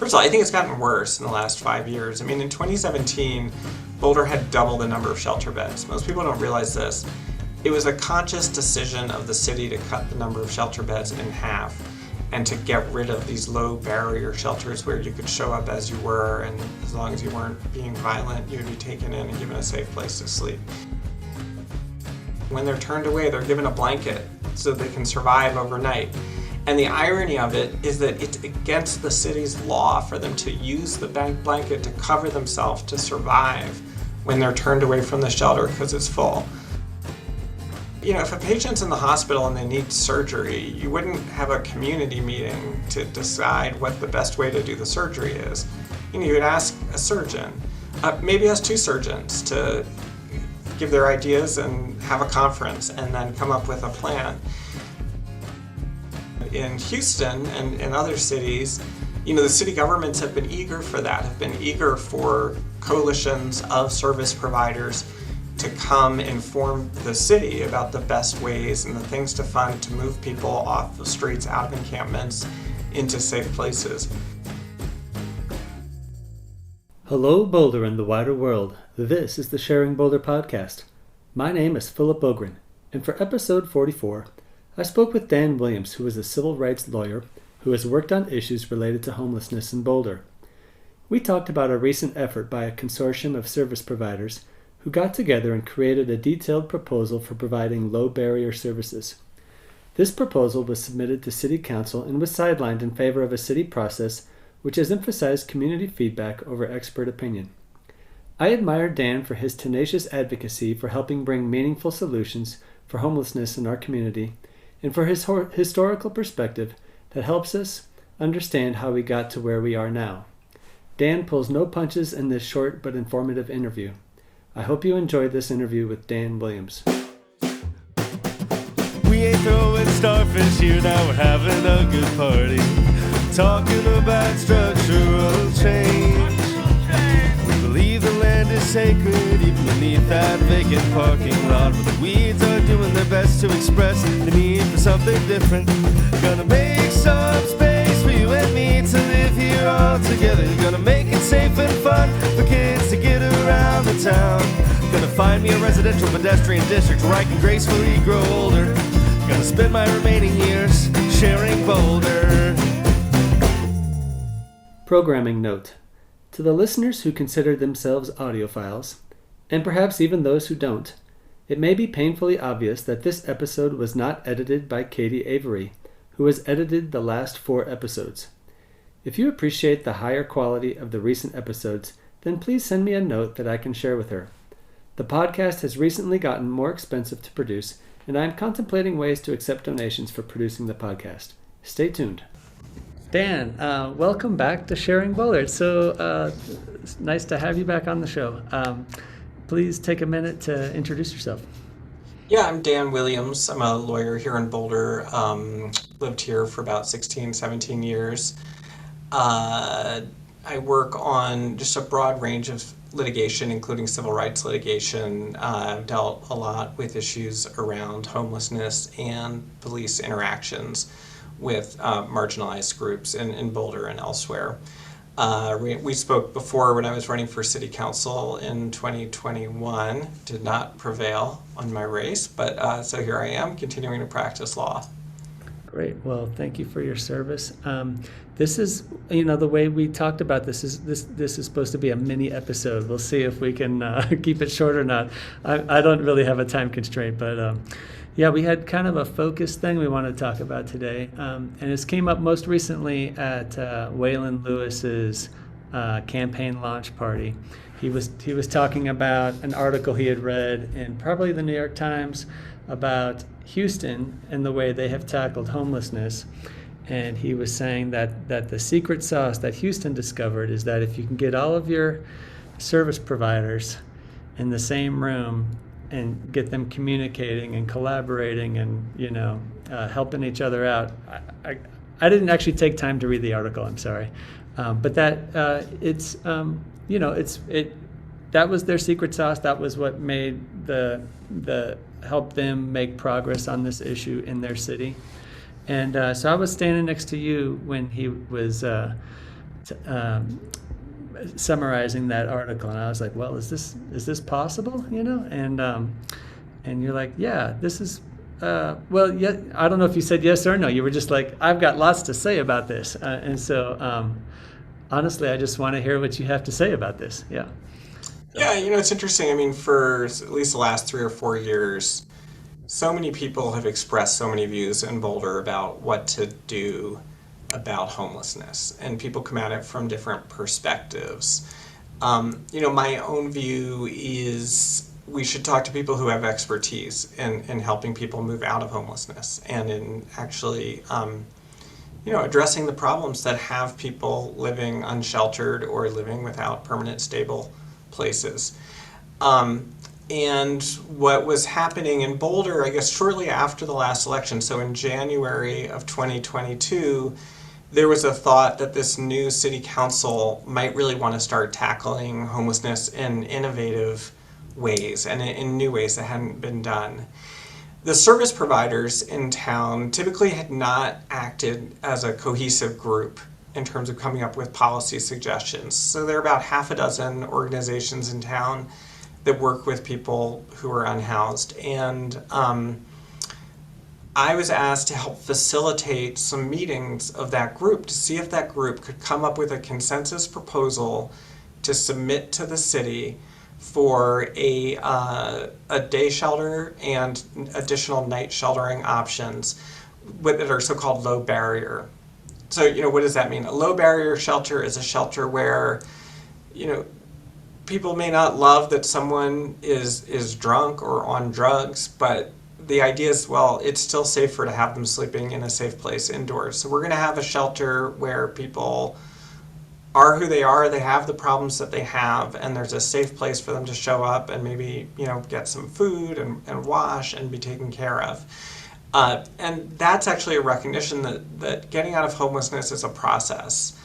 First of all, I think it's gotten worse in the last 5 years. I mean, in 2017, Boulder had double the number of shelter beds. Most people don't realize this. It was a conscious decision of the city to cut the number of shelter beds in half and to get rid of these low barrier shelters where you could show up as you were, and as long as you weren't being violent, you would be taken in and given a safe place to sleep. When they're turned away, they're given a blanket so they can survive overnight. And the irony of it is that it's against the city's law for them to use the blanket to cover themselves to survive when they're turned away from the shelter because it's full. You know, if a patient's in the hospital and they need surgery, you wouldn't have a community meeting to decide what the best way to do the surgery is. You know, you would ask a surgeon, maybe ask two surgeons to give their ideas and have a conference and then come up with a plan. In Houston and in other cities, you know, the city governments have been eager for that, have been eager for coalitions of service providers to come inform the city about the best ways and the things to fund to move people off the streets, out of encampments, into safe places. Hello, Boulder and the wider world. This is the Sharing Boulder podcast. My name is Philip Ogren, and for episode 44, I spoke with Dan Williams, who is a civil rights lawyer who has worked on issues related to homelessness in Boulder. We talked about a recent effort by a consortium of service providers who got together and created a detailed proposal for providing low-barrier services. This proposal was submitted to City Council and was sidelined in favor of a city process which has emphasized community feedback over expert opinion. I admire Dan for his tenacious advocacy for helping bring meaningful solutions for homelessness in our community, and for his historical perspective that helps us understand how we got to where we are now. Dan pulls no punches in this short but informative interview. I hope you enjoyed this interview with Dan Williams. We ain't throwing starfish here, now we're having a good party. Talking about structural change. We believe the land is sacred, even beneath that vacant parking lot, where the weeds are doing their best to express the need for something different. Gonna make some space for you and me to live here all together. Gonna make it safe and fun for kids to get around the town. Gonna find me a residential pedestrian district where I can gracefully grow older. Gonna spend my remaining years sharing Boulder. Programming note. To the listeners who consider themselves audiophiles, and perhaps even those who don't, it may be painfully obvious that this episode was not edited by Katie Avery, who has edited the last 4 episodes. If you appreciate the higher quality of the recent episodes, then please send me a note that I can share with her. The podcast has recently gotten more expensive to produce, and I am contemplating ways to accept donations for producing the podcast. Stay tuned. Dan, welcome back to Sharing Boulder. It's it's nice to have you back on the show. Please take a minute to introduce yourself. Yeah, I'm Dan Williams. I'm a lawyer here in Boulder. Lived here for about 16, 17 years. I work on just a broad range of litigation, including civil rights litigation. I've dealt a lot with issues around homelessness and police interactions with marginalized groups in Boulder and elsewhere. We spoke before when I was running for city council in 2021. Did not prevail on my race, but so here I am continuing to practice law. Great. Well, thank you for your service. This is, the way we talked about this is supposed to be a mini episode. We'll see if we can keep it short or not. I don't really have a time constraint, but we had kind of a focus thing we want to talk about today, and this came up most recently at Waylon Lewis's campaign launch party. He was talking about an article he had read in probably the New York Times about Houston and the way they have tackled homelessness. And he was saying that the secret sauce that Houston discovered is that if you can get all of your service providers in the same room and get them communicating and collaborating and helping each other out. I didn't actually take time to read the article. I'm sorry, but that that was their secret sauce. That was what made the help them make progress on this issue in their city. And so I was standing next to you when he was summarizing that article, and I was like, well, is this possible? And you're like, yeah, this is. Well, yeah, I don't know if you said yes or no. You were just like, I've got lots to say about this, and so honestly, I just want to hear what you have to say about this. Yeah. So, Yeah, it's interesting. I mean, for at least the last 3 or 4 years, so many people have expressed so many views in Boulder about what to do about homelessness, and people come at it from different perspectives. My own view is we should talk to people who have expertise in helping people move out of homelessness and in actually, addressing the problems that have people living unsheltered or living without permanent, stable places. Um, and what was happening in Boulder, I guess, shortly after the last election, so in January of 2022, there was a thought that this new city council might really want to start tackling homelessness in innovative ways and in new ways that hadn't been done. The service providers in town typically had not acted as a cohesive group in terms of coming up with policy suggestions. So there are about half a dozen organizations in town that work with people who are unhoused. And I was asked to help facilitate some meetings of that group to see if that group could come up with a consensus proposal to submit to the city for a day shelter and additional night sheltering options that are so-called low barrier. So, what does that mean? A low barrier shelter is a shelter where, people may not love that someone is drunk or on drugs, but the idea is, well, it's still safer to have them sleeping in a safe place indoors. So we're going to have a shelter where people are who they are, they have the problems that they have, and there's a safe place for them to show up and maybe, get some food and wash and be taken care of. And that's actually a recognition that getting out of homelessness is a process.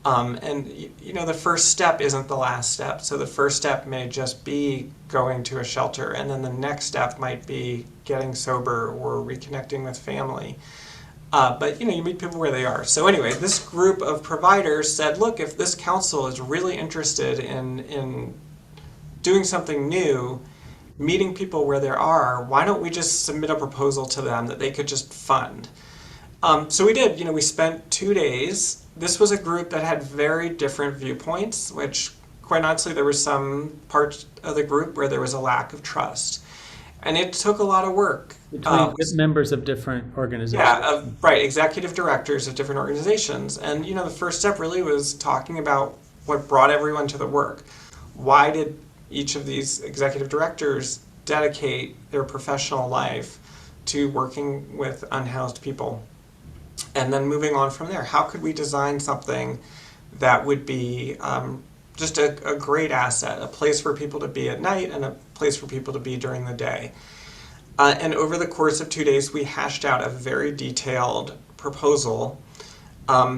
The first step isn't the last step. So the first step may just be going to a shelter, and then the next step might be getting sober or reconnecting with family. But you meet people where they are. So anyway, this group of providers said, look, if this council is really interested in doing something new, meeting people where they are, why don't we just submit a proposal to them that they could just fund? So we did. We spent 2 days. This was a group that had very different viewpoints, which quite honestly, there were some parts of the group where there was a lack of trust. And it took a lot of work. between members of different organizations. Yeah, right, executive directors of different organizations. And, the first step really was talking about what brought everyone to the work. Why did each of these executive directors dedicate their professional life to working with unhoused people? And then moving on from there, how could we design something that would be just a great asset, a place for people to be at night and a place for people to be during the day? And over the course of 2 days, we hashed out a very detailed proposal,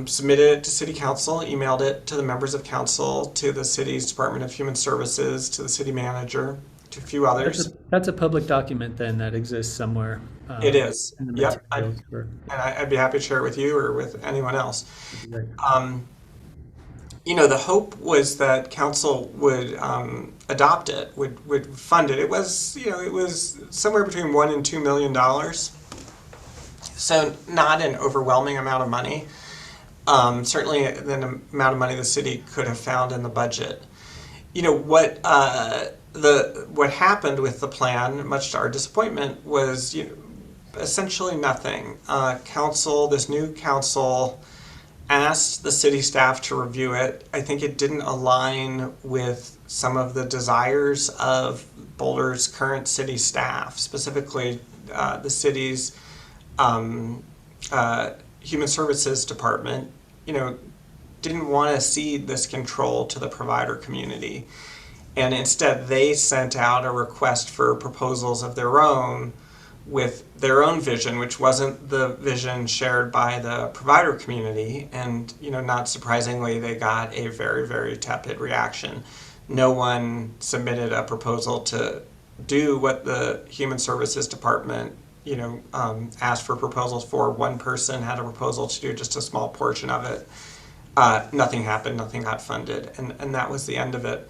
submitted it to City Council, emailed it to the members of council, to the city's Department of Human Services, to the city manager, to a few others. That's a public document then that exists somewhere. It is. In the Yep. materials And I'd be happy to share it with you or with anyone else. Right. The hope was that council would adopt it, would fund it. It was, it was somewhere between $1 and $2 million. So not an overwhelming amount of money. Certainly the amount of money the city could have found in the budget. What happened with the plan, much to our disappointment, was essentially nothing. This new council asked the city staff to review it. I think it didn't align with some of the desires of Boulder's current city staff, specifically the city's human services department. Didn't want to cede this control to the provider community. And instead, they sent out a request for proposals of their own with their own vision, which wasn't the vision shared by the provider community. And, not surprisingly, they got a very, very tepid reaction. No one submitted a proposal to do what the Human Services Department, asked for proposals for. One person had a proposal to do just a small portion of it. Nothing happened, nothing got funded, and that was the end of it.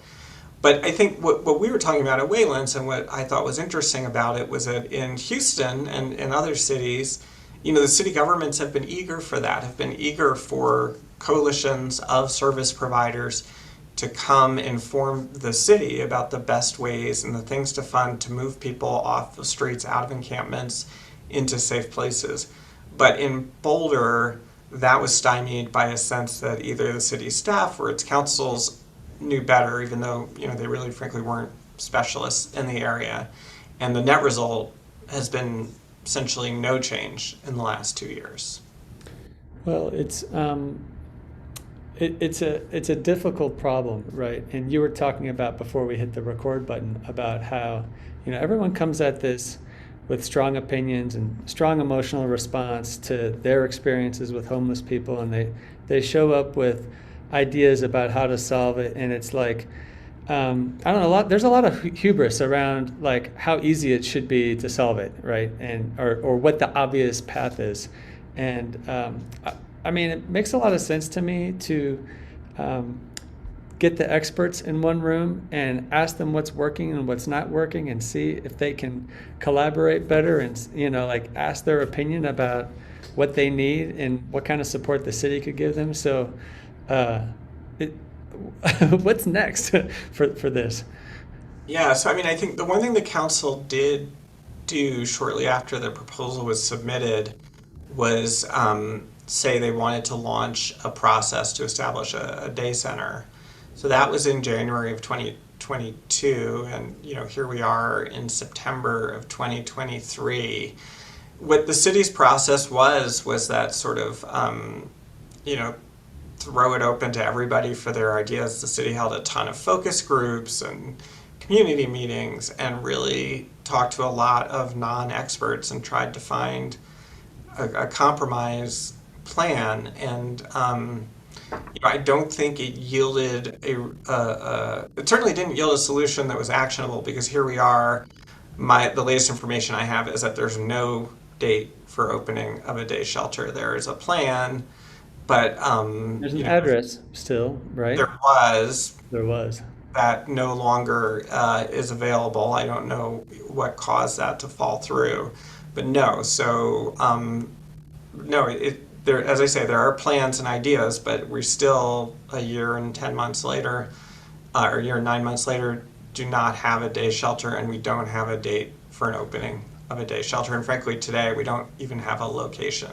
But I think what we were talking about at Waylands and what I thought was interesting about it was that in Houston and in other cities, the city governments have been eager for that, have been eager for coalitions of service providers to come inform the city about the best ways and the things to fund to move people off the streets, out of encampments, into safe places. But in Boulder, that was stymied by a sense that either the city staff or its councils knew better, even though they really, frankly, weren't specialists in the area. And the net result has been essentially no change in the last 2 years. Well, it's a difficult problem, right? And you were talking about before we hit the record button about how everyone comes at this with strong opinions and strong emotional response to their experiences with homeless people, and they show up with ideas about how to solve it, and it's like I don't know, there's a lot of hubris around like how easy it should be to solve it, right? And or what the obvious path is. And I mean, it makes a lot of sense to me to get the experts in one room and ask them what's working and what's not working, and see if they can collaborate better, and like ask their opinion about what they need and what kind of support the city could give them. So what's next for this? Yeah, so I mean, I think the one thing the council did do shortly after the proposal was submitted was say they wanted to launch a process to establish a day center. So that was in January of 2022, and here we are in September of 2023. What the city's process was that sort of throw it open to everybody for their ideas. The city held a ton of focus groups and community meetings and really talked to a lot of non-experts and tried to find a compromise plan. And I don't think it yielded it certainly didn't yield a solution that was actionable, because here we are. The latest information I have is that there's no date for opening of a day shelter. There is a plan, but There's an address still, right? There was. That no longer is available. I don't know what caused that to fall through, but no. So no, there, as I say, there are plans and ideas, but we're still a year and 10 months later, or a year and 9 months later, do not have a day shelter, and we don't have a date for an opening of a day shelter. And frankly, today we don't even have a location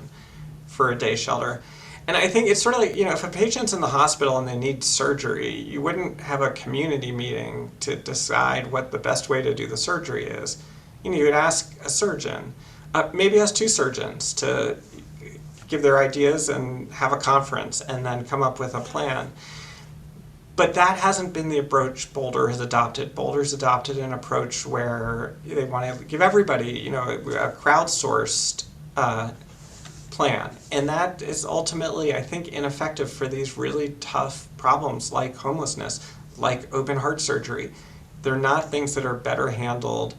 for a day shelter. And I think it's sort of like, if a patient's in the hospital and they need surgery, you wouldn't have a community meeting to decide what the best way to do the surgery is. You would ask a surgeon, maybe ask two surgeons to give their ideas and have a conference and then come up with a plan. But that hasn't been the approach Boulder has adopted. Boulder's adopted an approach where they want to give everybody, a crowdsourced plan. And that is ultimately, I think, ineffective for these really tough problems like homelessness, like open heart surgery. They're not things that are better handled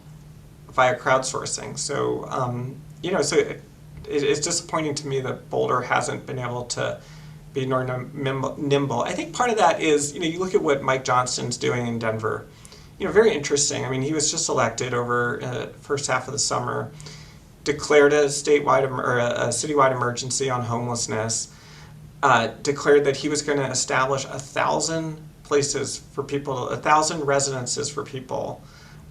via crowdsourcing. So, it's disappointing to me that Boulder hasn't been able to be more nimble. I think part of that is, you look at what Mike Johnston's doing in Denver. Very interesting. I mean, he was just elected over first half of the summer, declared a statewide or a citywide emergency on homelessness, declared that he was going to establish 1,000 places for people, 1,000 residences for people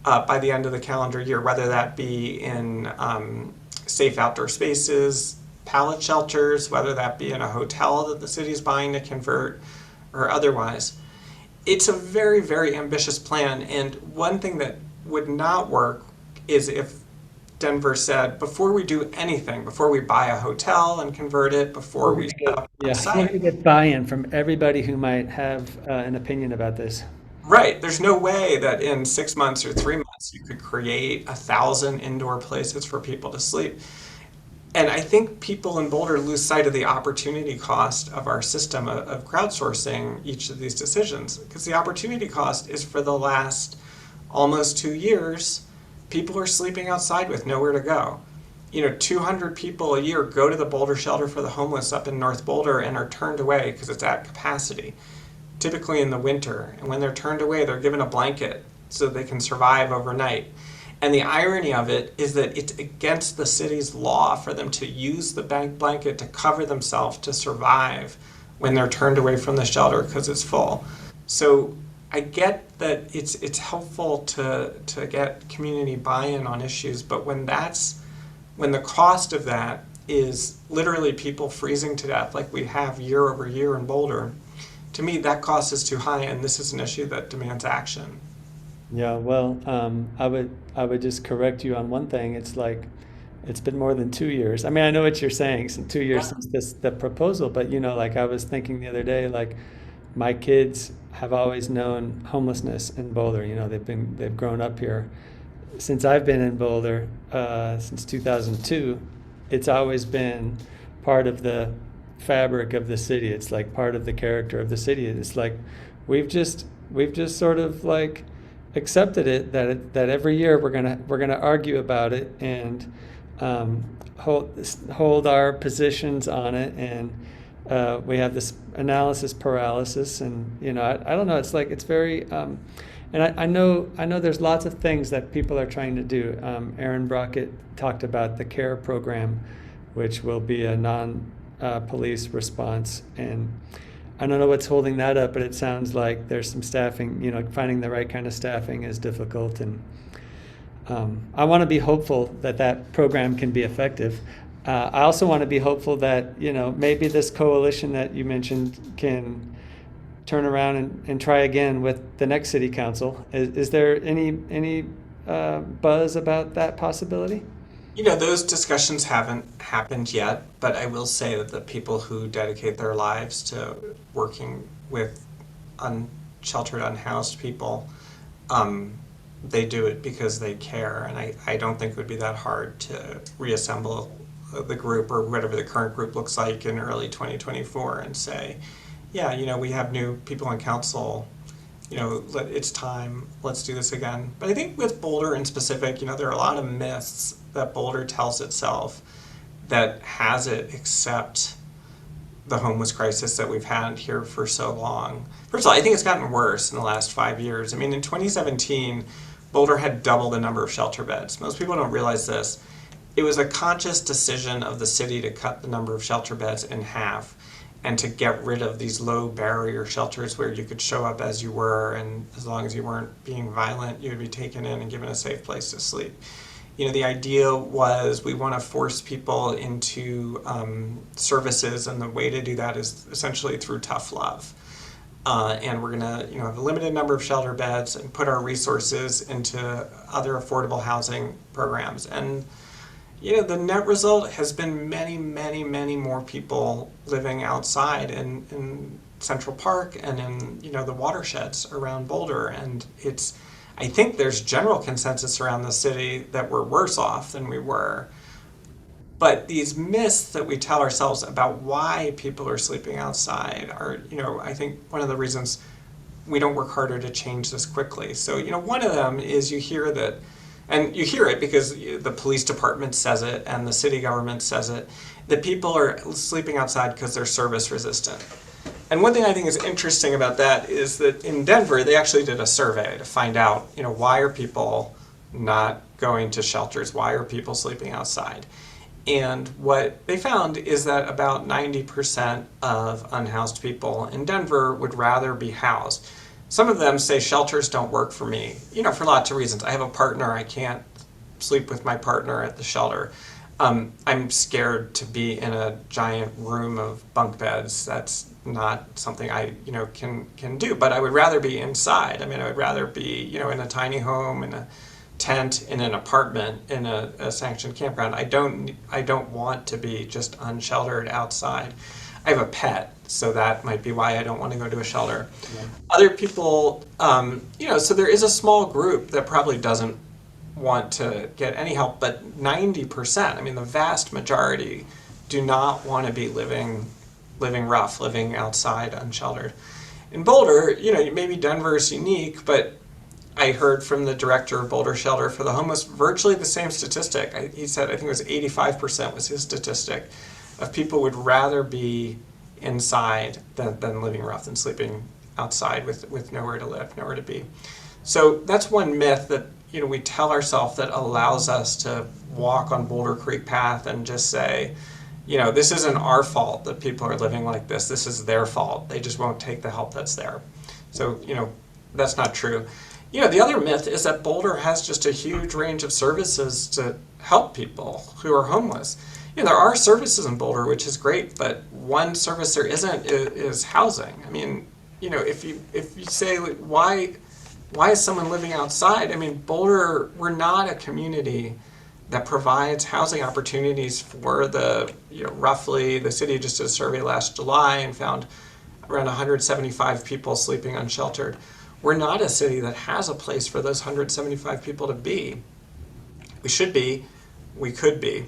by the end of the calendar year, whether that be in safe outdoor spaces, pallet shelters, whether that be in a hotel that the city's buying to convert, or otherwise. It's a very, very ambitious plan, and one thing that would not work is if Denver said, before we do anything, before we buy a hotel and convert it, before we set up a Yeah, site. get buy-in from everybody who might have an opinion about this. Right. There's no way that in 6 months or 3 months you could create 1,000 indoor places for people to sleep. And I think people in Boulder lose sight of the opportunity cost of our system of crowdsourcing each of these decisions, because the opportunity cost is for the last almost 2 years, people are sleeping outside with nowhere to go. 200 people a year go to the Boulder Shelter for the Homeless up in North Boulder and are turned away because it's at capacity, typically in the winter. And when they're turned away, they're given a blanket so they can survive overnight. And the irony of it is that it's against the city's law for them to use the blanket to cover themselves to survive when they're turned away from the shelter because it's full. So I get that it's helpful to get community buy-in on issues, but when the cost of that is literally people freezing to death like we have year over year in Boulder, to me that cost is too high, and this is an issue that demands action. Yeah, well, I would just correct you on one thing. It's like it's been more than 2 years. I mean, I know what you're saying, since 2 years since the proposal, but like I was thinking the other day, like my kids have always known homelessness in Boulder. They've grown up here. Since I've been in Boulder, since 2002, it's always been part of the fabric of the city. It's like part of the character of the city. It's like we've just sort of like accepted it that every year we're gonna argue about it and hold our positions on it, and we have this analysis paralysis, and I don't know. It's like it's very and I know there's lots of things that people are trying to do. Aaron Brockett talked about the CARE program, which will be a non-police response, and I don't know what's holding that up, but it sounds like there's some staffing, finding the right kind of staffing is difficult. And I want to be hopeful that program can be effective. I also want to be hopeful that, maybe this coalition that you mentioned can turn around and try again with the next city council. Is there any buzz about that possibility? Those discussions haven't happened yet, but I will say that the people who dedicate their lives to working with unsheltered, unhoused people, they do it because they care. And I don't think it would be that hard to reassemble the group or whatever the current group looks like in early 2024 and say, yeah, we have new people on council. It's time, let's do this again. But I think with Boulder in specific, there are a lot of myths that Boulder tells itself that has it accept the homeless crisis that we've had here for so long. First of all, I think it's gotten worse in the last 5 years. I mean, in 2017, Boulder had double the number of shelter beds. Most people don't realize this. It was a conscious decision of the city to cut the number of shelter beds in half and to get rid of these low barrier shelters where you could show up as you were, and as long as you weren't being violent, you would be taken in and given a safe place to sleep. The idea was we want to force people into services, and the way to do that is essentially through tough love. And we're going to have a limited number of shelter beds and put our resources into other affordable housing programs. And the net result has been many, many, many more people living outside in Central Park and in the watersheds around Boulder. And I think there's general consensus around the city that we're worse off than we were. But these myths that we tell ourselves about why people are sleeping outside are, I think one of the reasons we don't work harder to change this quickly. So, one of them is you hear that, and you hear it because the police department says it and the city government says it, that people are sleeping outside because they're service resistant. And one thing I think is interesting about that is that in Denver, they actually did a survey to find out, why are people not going to shelters? Why are people sleeping outside? And what they found is that about 90% of unhoused people in Denver would rather be housed. Some of them say shelters don't work for me, for lots of reasons. I have a partner, I can't sleep with my partner at the shelter. I'm scared to be in a giant room of bunk beds. That's not something I, can do. But I would rather be inside. I mean, I would rather be, in a tiny home, in a tent, in an apartment, in a sanctioned campground. I don't want to be just unsheltered outside. I have a pet, so that might be why I don't want to go to a shelter. Yeah. Other people, so there is a small group that probably doesn't want to get any help, but 90%, I mean the vast majority, do not want to be living rough, living outside unsheltered. In Boulder, maybe Denver is unique, but I heard from the director of Boulder Shelter for the Homeless virtually the same statistic. He said, I think it was 85% was his statistic, of people would rather be inside than living rough, than sleeping outside with nowhere to live, nowhere to be. So that's one myth that we tell ourselves that allows us to walk on Boulder Creek Path and just say, this isn't our fault that people are living like this. This is their fault. They just won't take the help that's there. So, that's not true. The other myth is that Boulder has just a huge range of services to help people who are homeless. There are services in Boulder, which is great, but one service there isn't is housing. I mean, if you say why is someone living outside? I mean, Boulder, we're not a community that provides housing opportunities for the roughly, the city just did a survey last July and found around 175 people sleeping unsheltered. We're not a city that has a place for those 175 people to be. We should be, we could be.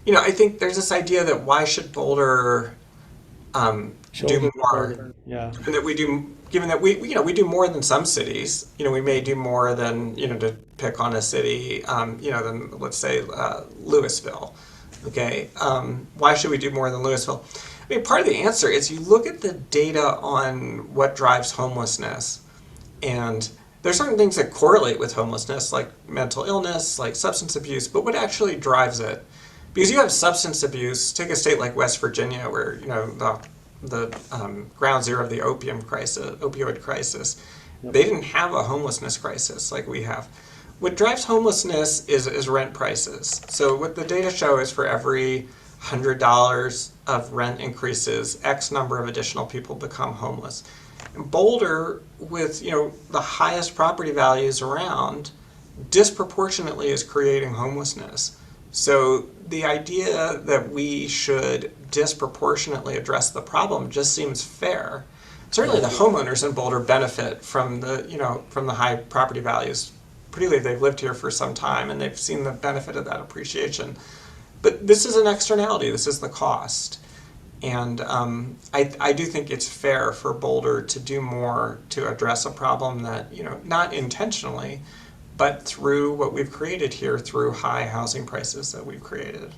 I think there's this idea that why should Boulder do more? Yeah. And that we do, given that we do more than some cities. We may do more than, to pick on a city, than, let's say, Louisville. Okay, why should we do more than Louisville? I mean, part of the answer is you look at the data on what drives homelessness, and there's certain things that correlate with homelessness, like mental illness, like substance abuse, but what actually drives it? Because you have substance abuse, take a state like West Virginia, where the ground zero of the opioid crisis. Yep. They didn't have a homelessness crisis like we have. What drives homelessness is rent prices. So what the data show is for every $100 of rent increases, X number of additional people become homeless. In Boulder, with the highest property values around, disproportionately is creating homelessness. So the idea that we should disproportionately address the problem just seems fair. Certainly the homeowners in Boulder benefit from the high property values. Particularly if they've lived here for some time and they've seen the benefit of that appreciation. But this is an externality, this is the cost. And I do think it's fair for Boulder to do more to address a problem that, not intentionally, but through what we've created here, through high housing prices that we've created.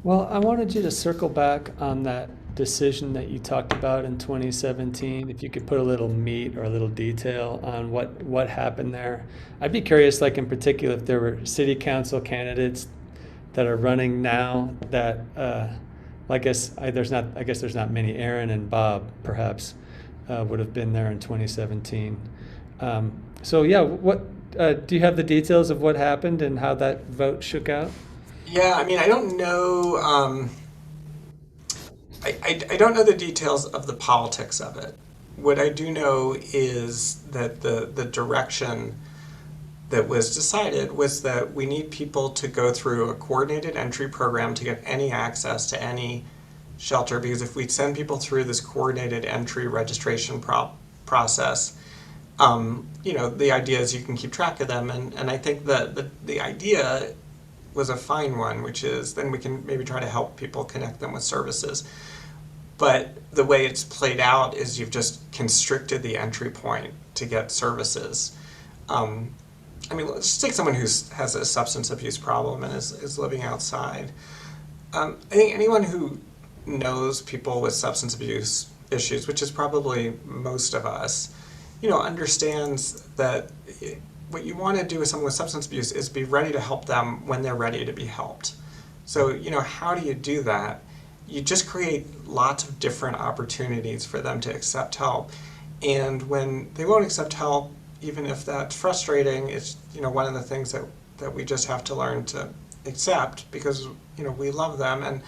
Well, I wanted you to circle back on that decision that you talked about in 2017. If you could put a little meat or a little detail on what happened there. I'd be curious, like in particular, if there were city council candidates that are running now that, I guess there's not many. Aaron and Bob perhaps would have been there in 2017. So yeah, what do you have the details of what happened and how that vote shook out? Yeah, I mean, I don't know. I don't know the details of the politics of it. What I do know is that the direction that was decided was that we need people to go through a coordinated entry program to get any access to any shelter, because if we send people through this coordinated entry registration process, the idea is you can keep track of them, and I think that the idea was a fine one, which is then we can maybe try to help people, connect them with services. But the way it's played out is you've just constricted the entry point to get services. I mean, let's take someone who has a substance abuse problem and is living outside. I think anyone who knows people with substance abuse issues, which is probably most of us, understands that what you want to do with someone with substance abuse is be ready to help them when they're ready to be helped. So, how do you do that? You just create lots of different opportunities for them to accept help. And when they won't accept help, even if that's frustrating, it's one of the things that we just have to learn to accept, because we love them, and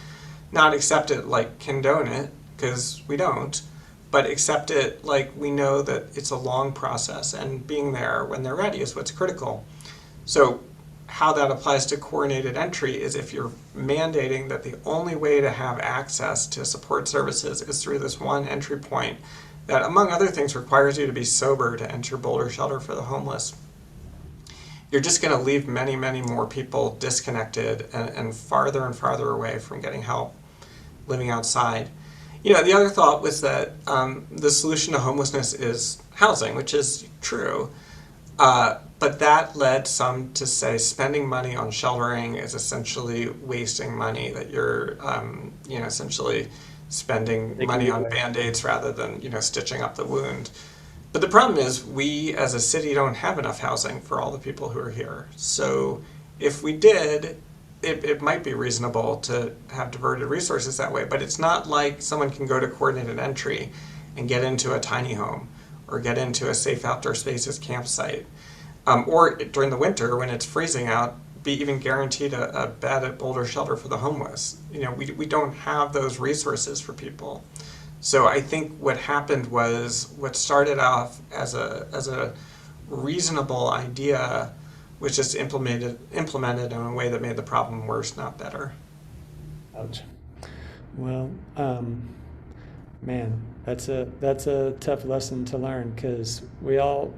not accept it like condone it, because we don't, but accept it like we know that it's a long process, and being there when they're ready is what's critical. So how that applies to coordinated entry is if you're mandating that the only way to have access to support services is through this one entry point that, among other things, requires you to be sober to enter Boulder Shelter for the Homeless, you're just going to leave many, many more people disconnected and farther away from getting help living outside. The other thought was that the solution to homelessness is housing, which is true. But that led some to say spending money on sheltering is essentially wasting money, that you're, essentially spending Taking money it on away. band-aids rather than, stitching up the wound. But the problem is we as a city don't have enough housing for all the people who are here. So if we did, it might be reasonable to have diverted resources that way, but it's not like someone can go to coordinated entry and get into a tiny home or get into a safe outdoor spaces campsite. Or during the winter when it's freezing out, be even guaranteed a bed at Boulder Shelter for the homeless. We don't have those resources for people. So I think what happened was what started off as a reasonable idea was just implemented in a way that made the problem worse, not better. Ouch. Well, man, that's a tough lesson to learn because we all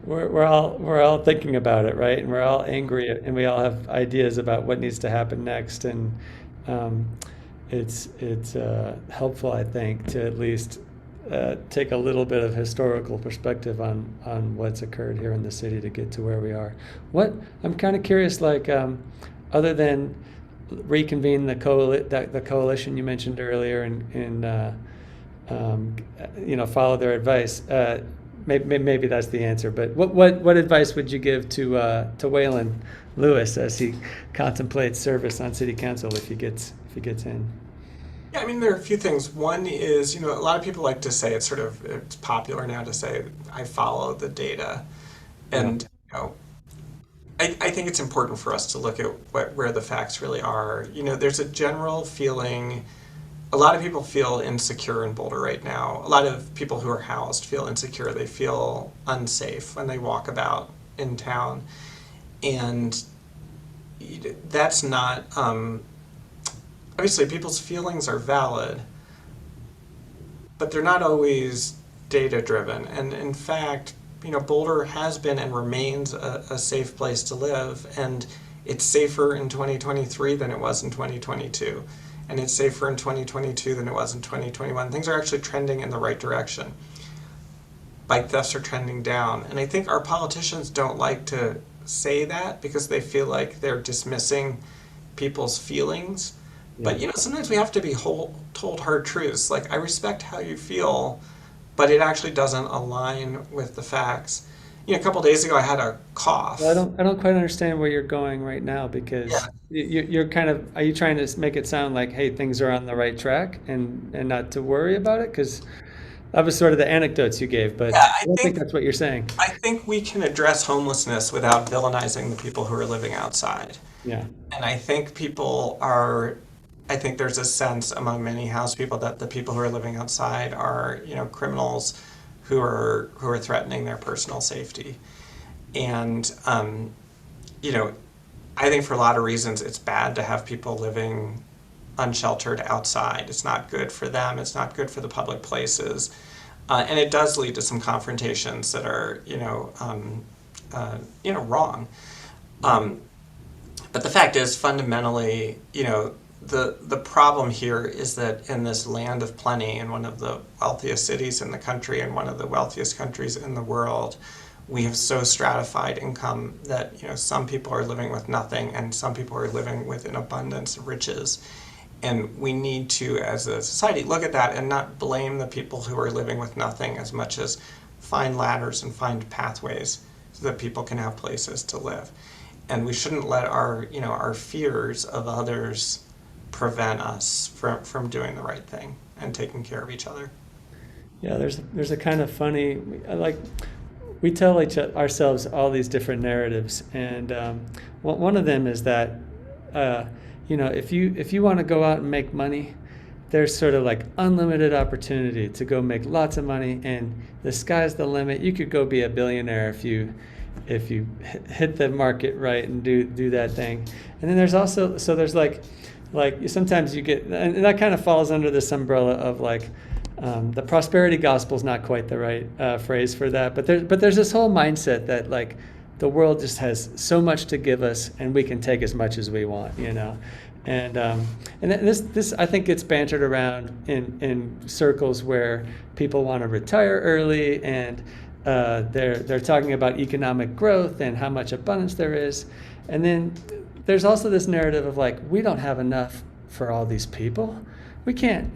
we're all thinking about it, right? And we're all angry, and we all have ideas about what needs to happen next. And um, it's helpful, I think, to at least take a little bit of historical perspective on what's occurred here in the city to get to where we are. What I'm kind of curious, like, other than reconvene the coalition you mentioned earlier, and um, follow their advice. Maybe that's the answer. But what advice would you give to Waylon Lewis as he contemplates service on city council if he gets in? Yeah, I mean, there are a few things. One is, a lot of people like to say it's popular now to say I follow the data, Yeah. and I think it's important for us to look at where the facts really are. There's a general feeling. A lot of people feel insecure in Boulder right now. A lot of people who are housed feel insecure. They feel unsafe when they walk about in town, and that's not. Obviously, people's feelings are valid, but they're not always data driven. And in fact, Boulder has been and remains a safe place to live, and it's safer in 2023 than it was in 2022. And it's safer in 2022 than it was in 2021. Things are actually trending in the right direction. Bike thefts are trending down. And I think our politicians don't like to say that because they feel like they're dismissing people's feelings. Yeah. But sometimes we have to be told hard truths. Like, I respect how you feel, but it actually doesn't align with the facts. A couple days ago, I had a cough. Well, I don't quite understand where you're going right now because Yeah, you're kind of, are you trying to make it sound like, hey, things are on the right track and not to worry about it? Because that was sort of the anecdotes you gave, but yeah. I don't think that's what you're saying. I think we can address homelessness without villainizing the people who are living outside. Yeah. And I think people are. I think there's a sense among many house people that the people who are living outside are, criminals who are threatening their personal safety. And you know, I think for a lot of reasons it's bad to have people living unsheltered outside. It's not good for them. It's not good for the public places, and it does lead to some confrontations that are, wrong. Um, but the fact is, fundamentally, the problem here is that in this land of plenty, in one of the wealthiest cities in the country and one of the wealthiest countries in the world, we have so stratified income that some people are living with nothing and some people are living with an abundance of riches. And we need to, as a society, look at that and not blame the people who are living with nothing as much as find ladders and find pathways so that people can have places to live. And we shouldn't let our fears of others prevent us from doing the right thing and taking care of each other. Yeah, there's a kind of funny, like, we tell ourselves all these different narratives, and one of them is that if you want to go out and make money, there's sort of like unlimited opportunity to go make lots of money, and the sky's the limit. You could go be a billionaire if you hit the market right and do that thing. And then there's also, so there's like sometimes you get, and that kind of falls under this umbrella of like, the prosperity gospel is not quite the right phrase for that, but there's this whole mindset that like the world just has so much to give us and we can take as much as we want, and this I think gets bantered around in circles where people want to retire early, and they're talking about economic growth and how much abundance there is, and then there's also this narrative of like, we don't have enough for all these people. We can't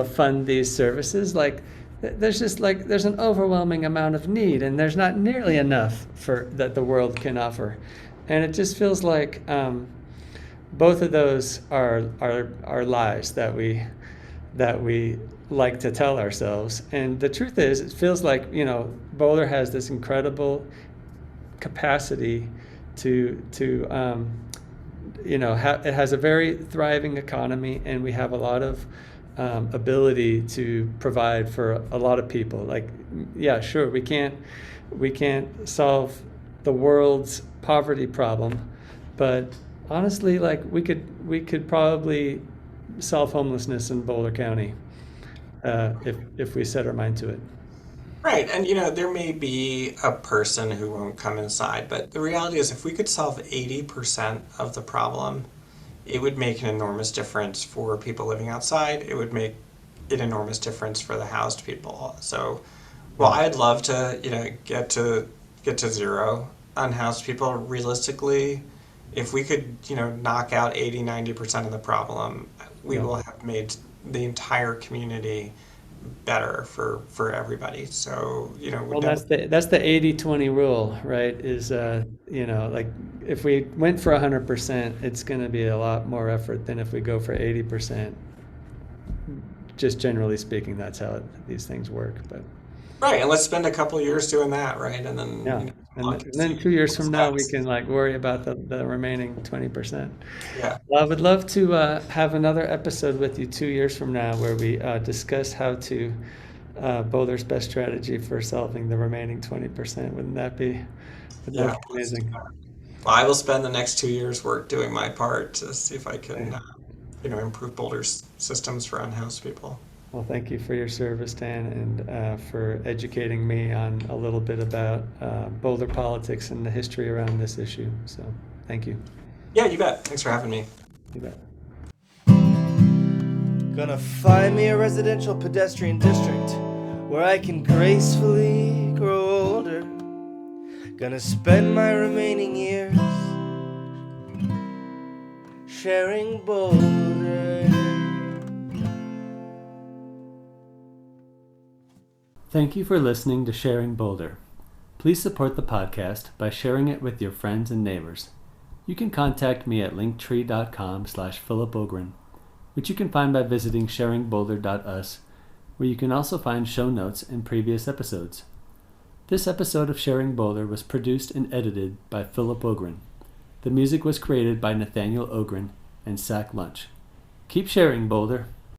fund these services. Like, there's an overwhelming amount of need, and there's not nearly enough for that the world can offer, and it just feels like both of those are lies that we like to tell ourselves. And the truth is, it feels like Boulder has this incredible capacity to it has a very thriving economy, and we have a lot of ability to provide for a lot of people. Like, yeah, sure, we can't solve the world's poverty problem, but honestly, like, we could probably solve homelessness in Boulder County if we set our mind to it. Right, and there may be a person who won't come inside, but the reality is if we could solve 80% of the problem, it would make an enormous difference for people living outside. It would make an enormous difference for the housed people. So, well, I'd love to, get to zero unhoused people. Realistically, if we could, knock out 80-90% of the problem, we Yeah. will have made the entire community better for everybody. So, Well, that's the 80-20 rule, right? Is like, if we went for 100%, it's going to be a lot more effort than if we go for 80%. Just generally speaking, that's how these things work. But right, and let's spend a couple years doing that, right? And then yeah, look and see then 2 years what's from now, we next. can like worry about the remaining 20%. Yeah. Well, I would love to have another episode with you 2 years from now where we discuss how to Boulder's best strategy for solving the remaining 20%. Would that Yeah, be let's do amazing? that. Well, I will spend the next 2 years work doing my part to see if I can, Okay. improve Boulder's systems for unhoused people. Well, thank you for your service, Dan, and for educating me on a little bit about Boulder politics and the history around this issue. So, thank you. Yeah, you bet. Thanks for having me. You bet. Gonna find me a residential pedestrian district where I can gracefully grow older. Gonna spend my remaining years sharing Boulder. Thank you for listening to Sharing Boulder. Please support the podcast by sharing it with your friends and neighbors. You can contact me at linktree.com/philipogren, which you can find by visiting sharingboulder.us, where you can also find show notes and previous episodes. This episode of Sharing Boulder was produced and edited by Philip Ogren. The music was created by Nathaniel Ogren and Sack Lunch. Keep sharing, Boulder.